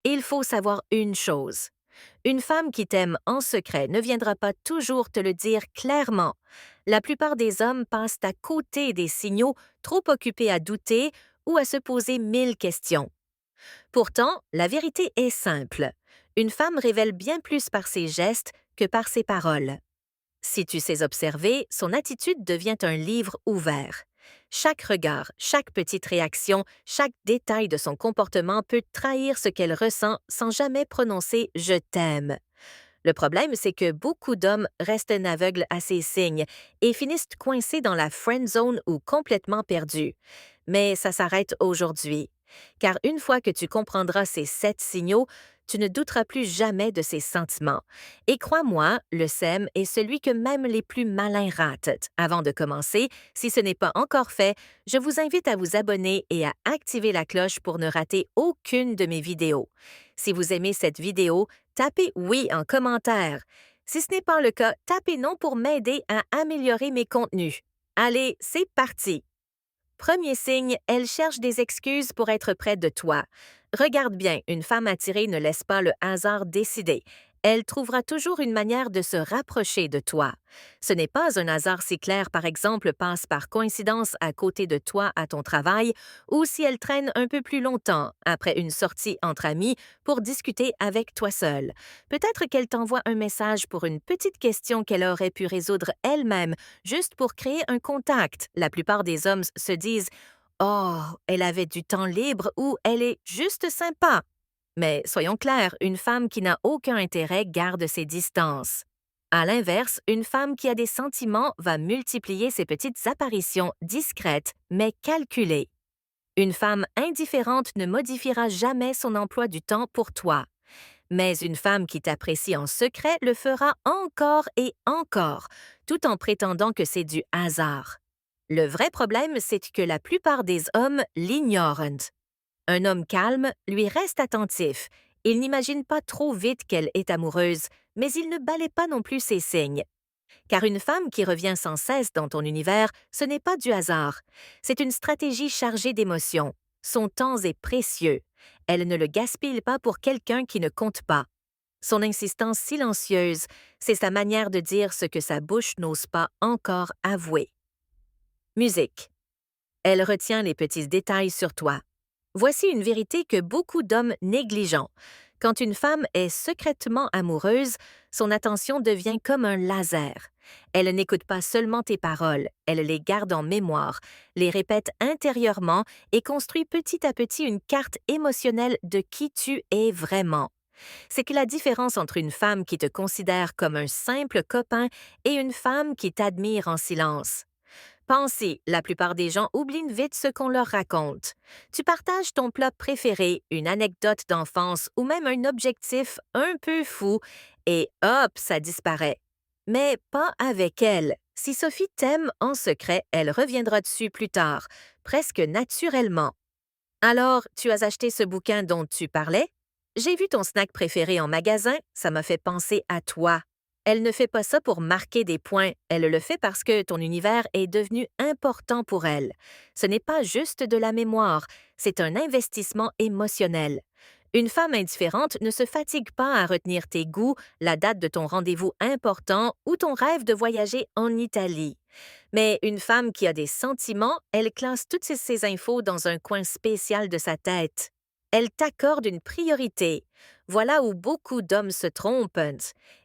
Il faut savoir une chose. Une femme qui t'aime en secret ne viendra pas toujours te le dire clairement. La plupart des hommes passent à côté des signaux, trop occupés à douter ou à se poser mille questions. Pourtant, la vérité est simple. Une femme révèle bien plus par ses gestes que par ses paroles. Si tu sais observer, son attitude devient un livre ouvert. Chaque regard, chaque petite réaction, chaque détail de son comportement peut trahir ce qu'elle ressent sans jamais prononcer ⁇ Je t'aime ⁇ Le problème, c'est que beaucoup d'hommes restent aveugles à ces signes et finissent coincés dans la friend zone ou complètement perdus. Mais ça s'arrête aujourd'hui. Car une fois que tu comprendras ces 7 signaux, tu ne douteras plus jamais de ses sentiments. Et crois-moi, le SEM est celui que même les plus malins ratent. Avant de commencer, si ce n'est pas encore fait, je vous invite à vous abonner et à activer la cloche pour ne rater aucune de mes vidéos. Si vous aimez cette vidéo, tapez oui en commentaire. Si ce n'est pas le cas, tapez non pour m'aider à améliorer mes contenus. Allez, c'est parti! Premier signe, elle cherche des excuses pour être près de toi. Regarde bien, une femme attirée ne laisse pas le hasard décider. Elle trouvera toujours une manière de se rapprocher de toi. Ce n'est pas un hasard si Claire, par exemple, passe par coïncidence à côté de toi à ton travail ou si elle traîne un peu plus longtemps après une sortie entre amis pour discuter avec toi seul. Peut-être qu'elle t'envoie un message pour une petite question qu'elle aurait pu résoudre elle-même juste pour créer un contact. La plupart des hommes se disent Oh, elle avait du temps libre ou elle est juste sympa. Mais soyons clairs, une femme qui n'a aucun intérêt garde ses distances. À l'inverse, une femme qui a des sentiments va multiplier ses petites apparitions discrètes mais calculées. Une femme indifférente ne modifiera jamais son emploi du temps pour toi. Mais une femme qui t'apprécie en secret le fera encore et encore, tout en prétendant que c'est du hasard. Le vrai problème, c'est que la plupart des hommes l'ignorent. Un homme calme lui reste attentif. Il n'imagine pas trop vite qu'elle est amoureuse, mais il ne balaie pas non plus ses signes. Car une femme qui revient sans cesse dans ton univers, ce n'est pas du hasard. C'est une stratégie chargée d'émotions. Son temps est précieux. Elle ne le gaspille pas pour quelqu'un qui ne compte pas. Son insistance silencieuse, c'est sa manière de dire ce que sa bouche n'ose pas encore avouer. Musique. Elle retient les petits détails sur toi. Voici une vérité que beaucoup d'hommes négligent. Quand une femme est secrètement amoureuse, son attention devient comme un laser. Elle n'écoute pas seulement tes paroles, elle les garde en mémoire, les répète intérieurement et construit petit à petit une carte émotionnelle de qui tu es vraiment. C'est que la différence entre une femme qui te considère comme un simple copain et une femme qui t'admire en silence. Pensez, la plupart des gens oublient vite ce qu'on leur raconte. Tu partages ton plat préféré, une anecdote d'enfance ou même un objectif un peu fou et hop, ça disparaît. Mais pas avec elle. Si Sophie t'aime en secret, elle reviendra dessus plus tard, presque naturellement. Alors, tu as acheté ce bouquin dont tu parlais? J'ai vu ton snack préféré en magasin, ça m'a fait penser à toi. Elle ne fait pas ça pour marquer des points, elle le fait parce que ton univers est devenu important pour elle. Ce n'est pas juste de la mémoire, c'est un investissement émotionnel. Une femme indifférente ne se fatigue pas à retenir tes goûts, la date de ton rendez-vous important ou ton rêve de voyager en Italie. Mais une femme qui a des sentiments, elle classe toutes ces infos dans un coin spécial de sa tête. Elle t'accorde une priorité. Voilà où beaucoup d'hommes se trompent.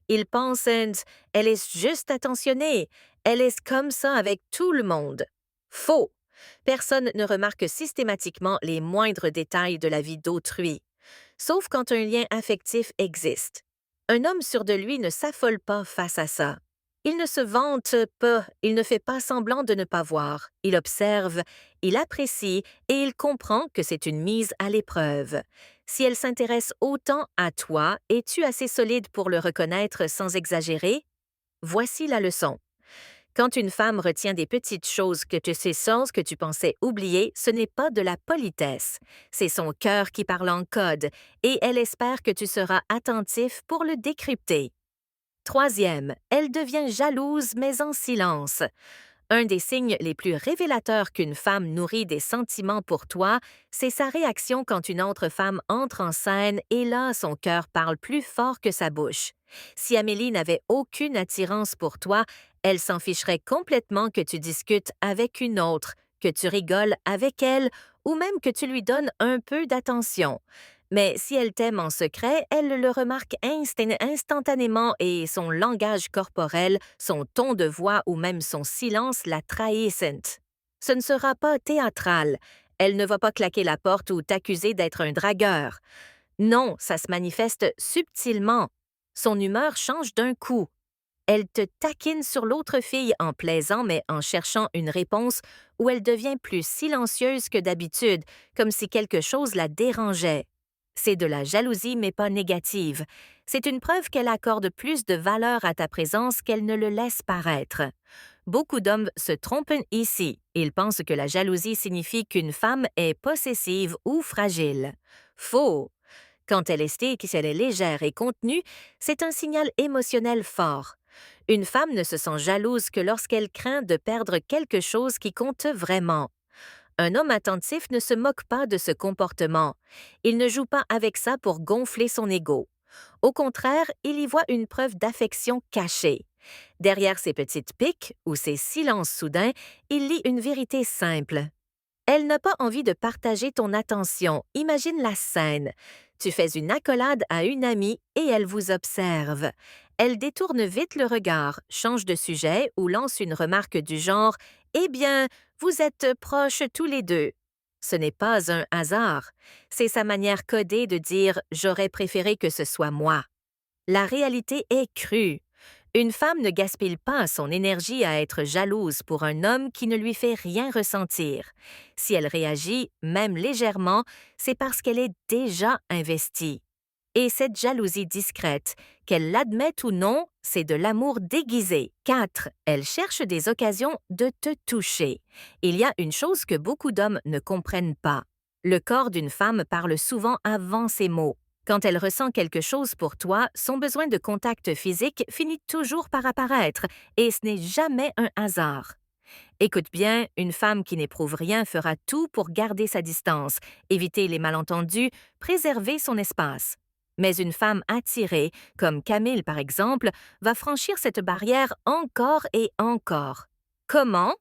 Ils pensent, elle est juste attentionnée, elle est comme ça avec tout le monde. Faux. Personne ne remarque systématiquement les moindres détails de la vie d'autrui, sauf quand un lien affectif existe. Un homme sûr de lui ne s'affole pas face à ça. Il ne se vante pas, il ne fait pas semblant de ne pas voir. Il observe, il apprécie et il comprend que c'est une mise à l'épreuve. Si elle s'intéresse autant à toi, es-tu assez solide pour le reconnaître sans exagérer? Voici la leçon. Quand une femme retient des petites choses que tu sais sans que tu pensais oublier, ce n'est pas de la politesse. C'est son cœur qui parle en code et elle espère que tu seras attentif pour le décrypter. Troisième, elle devient jalouse mais en silence. Un des signes les plus révélateurs qu'une femme nourrit des sentiments pour toi, c'est sa réaction quand une autre femme entre en scène et là, son cœur parle plus fort que sa bouche. Si Amélie n'avait aucune attirance pour toi, elle s'en ficherait complètement que tu discutes avec une autre, que tu rigoles avec elle ou même que tu lui donnes un peu d'attention. Mais si elle t'aime en secret, elle le remarque instantanément et son langage corporel, son ton de voix ou même son silence la trahissent. Ce ne sera pas théâtral. Elle ne va pas claquer la porte ou t'accuser d'être un dragueur. Non, ça se manifeste subtilement. Son humeur change d'un coup. Elle te taquine sur l'autre fille en plaisant mais en cherchant une réponse ou elle devient plus silencieuse que d'habitude, comme si quelque chose la dérangeait. C'est de la jalousie mais pas négative. C'est une preuve qu'elle accorde plus de valeur à ta présence qu'elle ne le laisse paraître. Beaucoup d'hommes se trompent ici. Ils pensent que la jalousie signifie qu'une femme est possessive ou fragile. Faux! Quand elle est stick, si elle est légère et contenue, c'est un signal émotionnel fort. Une femme ne se sent jalouse que lorsqu'elle craint de perdre quelque chose qui compte vraiment. Un homme attentif ne se moque pas de ce comportement. Il ne joue pas avec ça pour gonfler son ego. Au contraire, il y voit une preuve d'affection cachée. Derrière ces petites piques ou ces silences soudains, il lit une vérité simple. Elle n'a pas envie de partager ton attention. Imagine la scène. Tu fais une accolade à une amie et elle vous observe. Elle détourne vite le regard, change de sujet ou lance une remarque du genre « Eh bien, vous êtes proches tous les deux ». Ce n'est pas un hasard. C'est sa manière codée de dire « J'aurais préféré que ce soit moi ». La réalité est crue. Une femme ne gaspille pas son énergie à être jalouse pour un homme qui ne lui fait rien ressentir. Si elle réagit, même légèrement, c'est parce qu'elle est déjà investie. Et cette jalousie discrète, qu'elle l'admette ou non, c'est de l'amour déguisé. 4. Elle cherche des occasions de te toucher. Il y a une chose que beaucoup d'hommes ne comprennent pas. Le corps d'une femme parle souvent avant ses mots. Quand elle ressent quelque chose pour toi, son besoin de contact physique finit toujours par apparaître, et ce n'est jamais un hasard. Écoute bien, une femme qui n'éprouve rien fera tout pour garder sa distance, éviter les malentendus, préserver son espace. Mais une femme attirée, comme Camille par exemple, va franchir cette barrière encore et encore. Comment?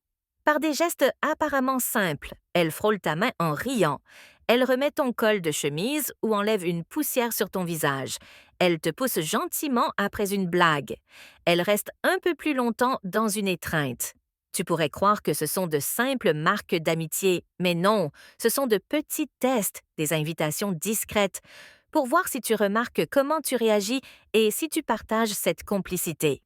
Par des gestes apparemment simples. Elle frôle ta main en riant. Elle remet ton col de chemise ou enlève une poussière sur ton visage. Elle te pousse gentiment après une blague. Elle reste un peu plus longtemps dans une étreinte. Tu pourrais croire que ce sont de simples marques d'amitié, mais non, ce sont de petits tests, des invitations discrètes, pour voir si tu remarques comment tu réagis et si tu partages cette complicité.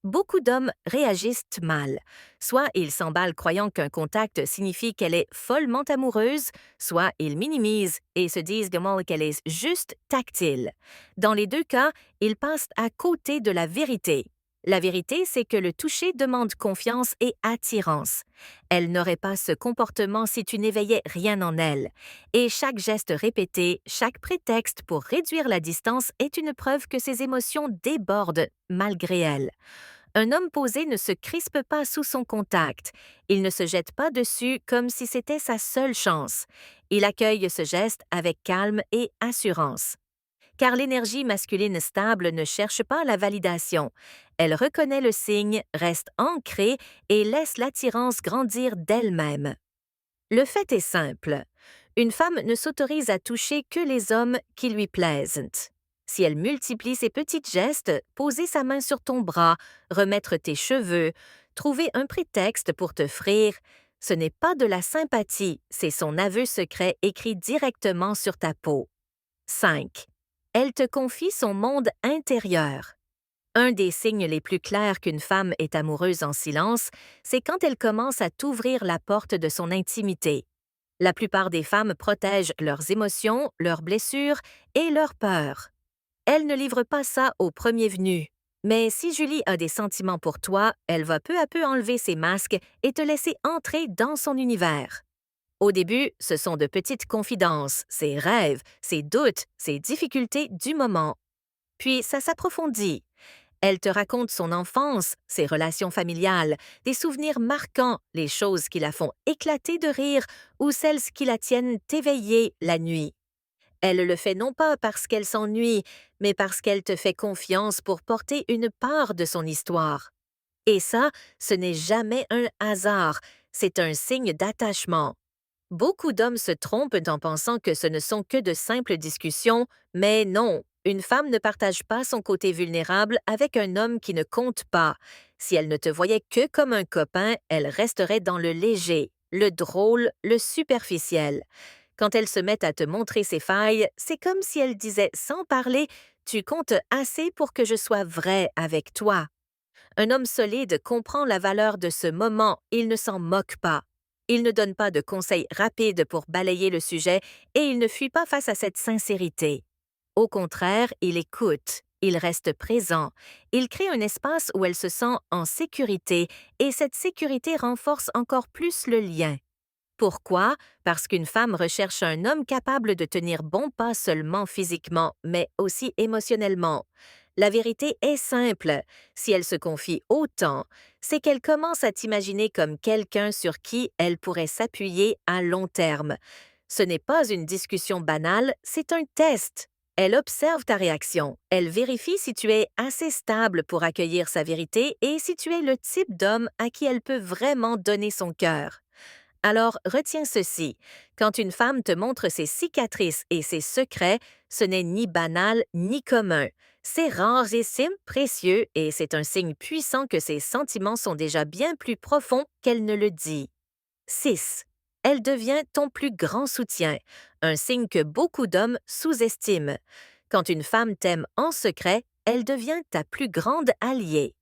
Beaucoup d'hommes réagissent mal. Soit ils s'emballent croyant qu'un contact signifie qu'elle est follement amoureuse, soit ils minimisent et se disent qu'elle est juste tactile. Dans les deux cas, ils passent à côté de la vérité. La vérité, c'est que le toucher demande confiance et attirance. Elle n'aurait pas ce comportement si tu n'éveillais rien en elle. Et chaque geste répété, chaque prétexte pour réduire la distance est une preuve que ses émotions débordent malgré elle. Un homme posé ne se crispe pas sous son contact. Il ne se jette pas dessus comme si c'était sa seule chance. Il accueille ce geste avec calme et assurance. Car l'énergie masculine stable ne cherche pas la validation. Elle reconnaît le signe, reste ancrée et laisse l'attirance grandir d'elle-même. Le fait est simple. Une femme ne s'autorise à toucher que les hommes qui lui plaisent. Si elle multiplie ses petits gestes, poser sa main sur ton bras, remettre tes cheveux, trouver un prétexte pour te frire, ce n'est pas de la sympathie, c'est son aveu secret écrit directement sur ta peau. 5. Elle te confie son monde intérieur. Un des signes les plus clairs qu'une femme est amoureuse en silence, c'est quand elle commence à t'ouvrir la porte de son intimité. La plupart des femmes protègent leurs émotions, leurs blessures et leurs peurs. Elle ne livre pas ça au premier venu. Mais si Julie a des sentiments pour toi, elle va peu à peu enlever ses masques et te laisser entrer dans son univers. Au début, ce sont de petites confidences, ses rêves, ses doutes, ses difficultés du moment. Puis ça s'approfondit. Elle te raconte son enfance, ses relations familiales, des souvenirs marquants, les choses qui la font éclater de rire ou celles qui la tiennent éveillée la nuit. Elle le fait non pas parce qu'elle s'ennuie, mais parce qu'elle te fait confiance pour porter une part de son histoire. Et ça, ce n'est jamais un hasard, c'est un signe d'attachement. Beaucoup d'hommes se trompent en pensant que ce ne sont que de simples discussions, mais non, une femme ne partage pas son côté vulnérable avec un homme qui ne compte pas. Si elle ne te voyait que comme un copain, elle resterait dans le léger, le drôle, le superficiel. Quand elle se met à te montrer ses failles, c'est comme si elle disait sans parler: Tu comptes assez pour que je sois vrai avec toi. Un homme solide comprend la valeur de ce moment, il ne s'en moque pas. Il ne donne pas de conseils rapides pour balayer le sujet et il ne fuit pas face à cette sincérité. Au contraire, il écoute, il reste présent, il crée un espace où elle se sent en sécurité et cette sécurité renforce encore plus le lien. Pourquoi? Parce qu'une femme recherche un homme capable de tenir bon pas seulement physiquement, mais aussi émotionnellement. La vérité est simple. Si elle se confie autant, c'est qu'elle commence à t'imaginer comme quelqu'un sur qui elle pourrait s'appuyer à long terme. Ce n'est pas une discussion banale, c'est un test. Elle observe ta réaction. Elle vérifie si tu es assez stable pour accueillir sa vérité et si tu es le type d'homme à qui elle peut vraiment donner son cœur. Alors, retiens ceci. Quand une femme te montre ses cicatrices et ses secrets, ce n'est ni banal ni commun. C'est rarissime, précieux et c'est un signe puissant que ses sentiments sont déjà bien plus profonds qu'elle ne le dit. 6. Elle devient ton plus grand soutien, un signe que beaucoup d'hommes sous-estiment. Quand une femme t'aime en secret, elle devient ta plus grande alliée.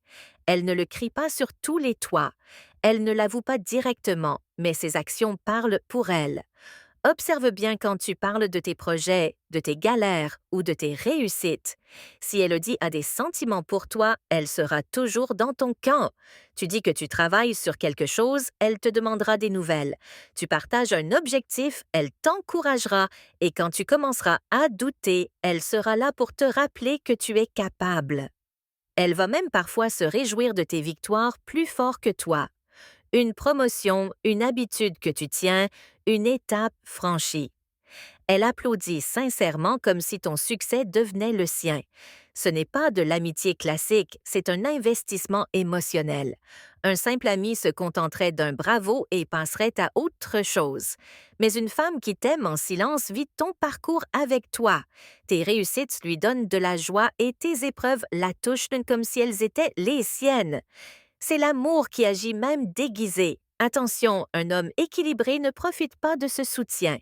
Elle ne le crie pas sur tous les toits. Elle ne l'avoue pas directement, mais ses actions parlent pour elle. Observe bien quand tu parles de tes projets, de tes galères ou de tes réussites. Si elle dit a des sentiments pour toi, elle sera toujours dans ton camp. Tu dis que tu travailles sur quelque chose, elle te demandera des nouvelles. Tu partages un objectif, elle t'encouragera et quand tu commenceras à douter, elle sera là pour te rappeler que tu es capable. Elle va même parfois se réjouir de tes victoires plus fort que toi. Une promotion, une habitude que tu tiens, une étape franchie. Elle applaudit sincèrement comme si ton succès devenait le sien. Ce n'est pas de l'amitié classique, c'est un investissement émotionnel. Un simple ami se contenterait d'un bravo et passerait à autre chose. Mais une femme qui t'aime en silence vit ton parcours avec toi. Tes réussites lui donnent de la joie et tes épreuves la touchent comme si elles étaient les siennes. C'est l'amour qui agit même déguisé. Attention, un homme équilibré ne profite pas de ce soutien.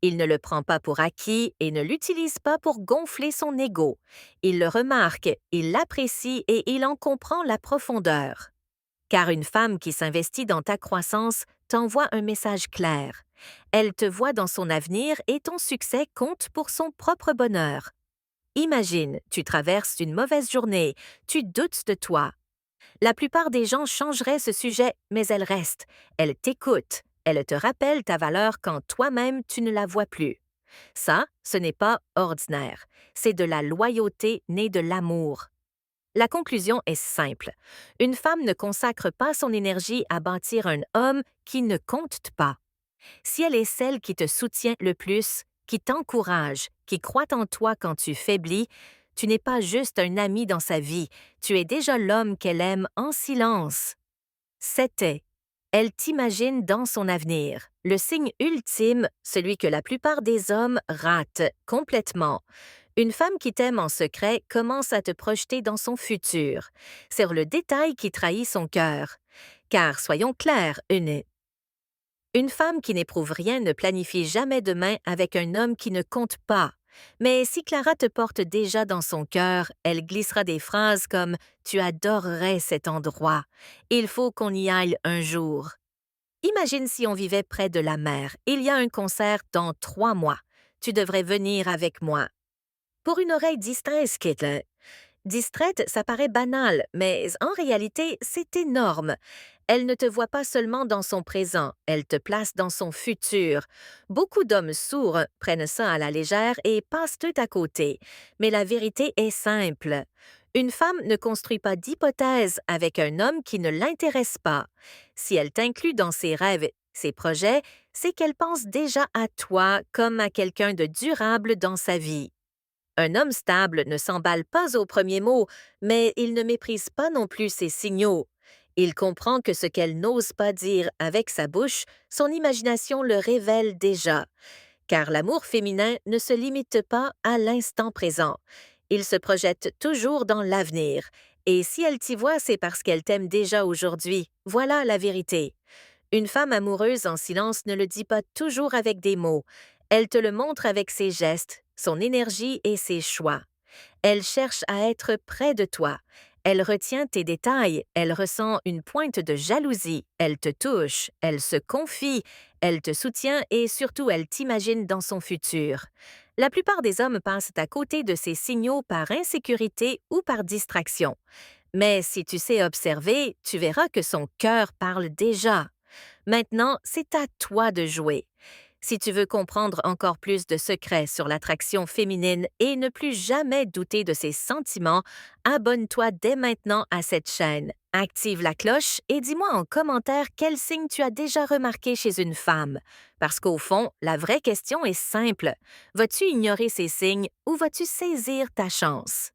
Il ne le prend pas pour acquis et ne l'utilise pas pour gonfler son ego. Il le remarque, il l'apprécie et il en comprend la profondeur. Car une femme qui s'investit dans ta croissance t'envoie un message clair. Elle te voit dans son avenir et ton succès compte pour son propre bonheur. Imagine, tu traverses une mauvaise journée, tu doutes de toi. La plupart des gens changeraient ce sujet, mais elle reste. Elle t'écoute. Elle te rappelle ta valeur quand toi-même tu ne la vois plus. Ça, ce n'est pas ordinaire. C'est de la loyauté née de l'amour. La conclusion est simple. Une femme ne consacre pas son énergie à bâtir un homme qui ne compte pas. Si elle est celle qui te soutient le plus, qui t'encourage, qui croit en toi quand tu faiblis, tu n'es pas juste un ami dans sa vie, tu es déjà l'homme qu'elle aime en silence. C'était. Elle t'imagine dans son avenir, le signe ultime, celui que la plupart des hommes ratent complètement. Une femme qui t'aime en secret commence à te projeter dans son futur. C'est le détail qui trahit son cœur. Car, soyons clairs, une femme qui n'éprouve rien ne planifie jamais demain avec un homme qui ne compte pas. Mais si Clara te porte déjà dans son cœur, elle glissera des phrases comme « Tu adorerais cet endroit. Il faut qu'on y aille un jour. » Imagine si on vivait près de la mer. Il y a un concert dans 3 mois. Tu devrais venir avec moi. Pour une oreille distraite, Caitlin. Distraite, ça paraît banal, mais en réalité, c'est énorme. Elle ne te voit pas seulement dans son présent, elle te place dans son futur. Beaucoup d'hommes sourds prennent ça à la légère et passent tout à côté. Mais la vérité est simple. Une femme ne construit pas d'hypothèse avec un homme qui ne l'intéresse pas. Si elle t'inclut dans ses rêves, ses projets, c'est qu'elle pense déjà à toi comme à quelqu'un de durable dans sa vie. Un homme stable ne s'emballe pas au premier mot, mais il ne méprise pas non plus ses signaux. Il comprend que ce qu'elle n'ose pas dire avec sa bouche, son imagination le révèle déjà, car l'amour féminin ne se limite pas à l'instant présent. Il se projette toujours dans l'avenir. Et si elle t'y voit, c'est parce qu'elle t'aime déjà aujourd'hui. Voilà la vérité. Une femme amoureuse en silence ne le dit pas toujours avec des mots. Elle te le montre avec ses gestes, son énergie et ses choix. Elle cherche à être près de toi. Elle retient tes détails, elle ressent une pointe de jalousie, elle te touche, elle se confie, elle te soutient et surtout elle t'imagine dans son futur. La plupart des hommes passent à côté de ces signaux par insécurité ou par distraction. Mais si tu sais observer, tu verras que son cœur parle déjà. Maintenant, c'est à toi de jouer. Si tu veux comprendre encore plus de secrets sur l'attraction féminine et ne plus jamais douter de ses sentiments, abonne-toi dès maintenant à cette chaîne. Active la cloche et dis-moi en commentaire quels signes tu as déjà remarqué chez une femme. Parce qu'au fond, la vraie question est simple. Vas-tu ignorer ces signes ou vas-tu saisir ta chance?